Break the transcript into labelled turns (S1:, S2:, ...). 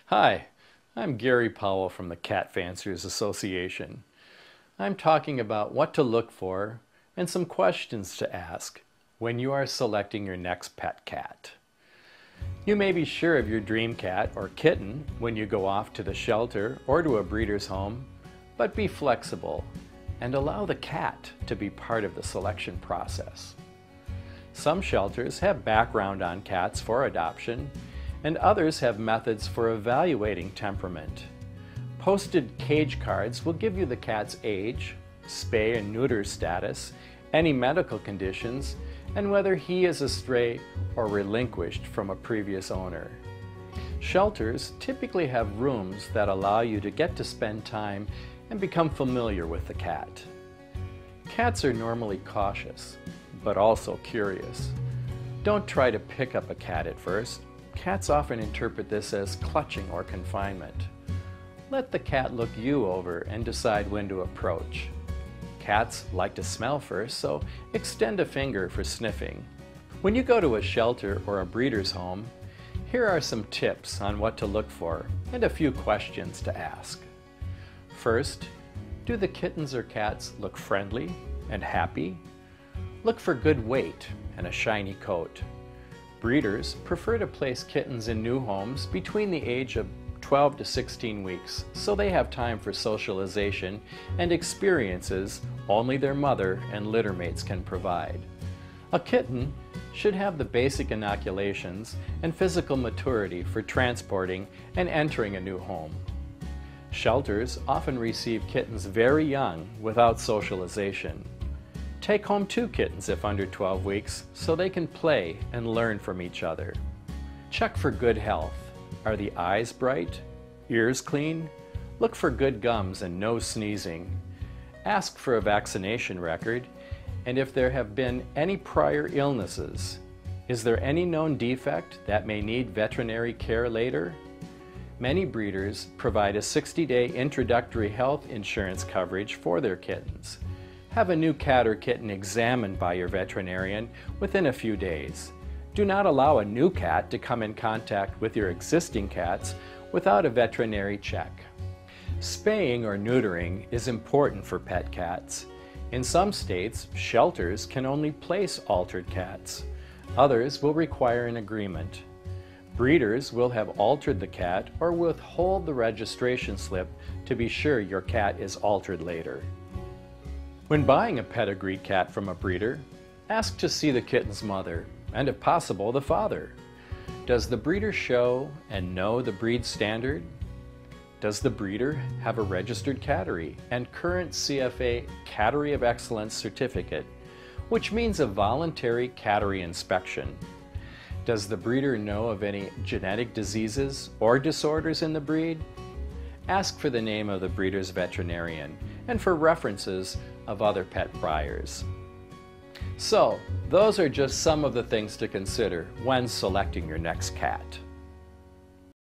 S1: Hi, I'm Gary Powell from the Cat Fanciers Association. I'm talking about what to look for and some questions to ask when you are selecting your next pet cat. You may be sure of your dream cat or kitten when you go off to the shelter or to a breeder's home, but be flexible and allow the cat to be part of the selection process. Some shelters have background on cats for adoption, and others have methods for evaluating temperament. Posted cage cards will give you the cat's age, spay and neuter status, any medical conditions, and whether he is a stray or relinquished from a previous owner. Shelters typically have rooms that allow you to get to spend time and become familiar with the cat. Cats are normally cautious, but also curious. Don't try to pick up a cat at first. Cats often interpret this as clutching or confinement. Let the cat look you over and decide when to approach. Cats like to smell first, so extend a finger for sniffing. When you go to a shelter or a breeder's home, here are some tips on what to look for and a few questions to ask. First, do the kittens or cats look friendly and happy? Look for good weight and a shiny coat. Breeders prefer to place kittens in new homes between the age of 12 to 16 weeks, so they have time for socialization and experiences only their mother and littermates can provide. A kitten should have the basic inoculations and physical maturity for transporting and entering a new home. Shelters often receive kittens very young without socialization. Take home 2 kittens if under 12 weeks so they can play and learn from each other. Check for good health. Are the eyes bright? Ears clean? Look for good gums and no sneezing. Ask for a vaccination record, and if there have been any prior illnesses. Is there any known defect that may need veterinary care later? Many breeders provide a 60-day introductory health insurance coverage for their kittens. Have a new cat or kitten examined by your veterinarian within a few days. Do not allow a new cat to come in contact with your existing cats without a veterinary check. Spaying or neutering is important for pet cats. In some states, shelters can only place altered cats. Others will require an agreement. Breeders will have altered the cat or withhold the registration slip to be sure your cat is altered later. When buying a pedigree cat from a breeder, ask to see the kitten's mother, and if possible, the father. Does the breeder show and know the breed standard? Does the breeder have a registered cattery and current CFA Cattery of Excellence certificate, which means a voluntary cattery inspection? Does the breeder know of any genetic diseases or disorders in the breed? Ask for the name of the breeder's veterinarian and for references of other pet buyers. So, those are just some of the things to consider when selecting your next cat.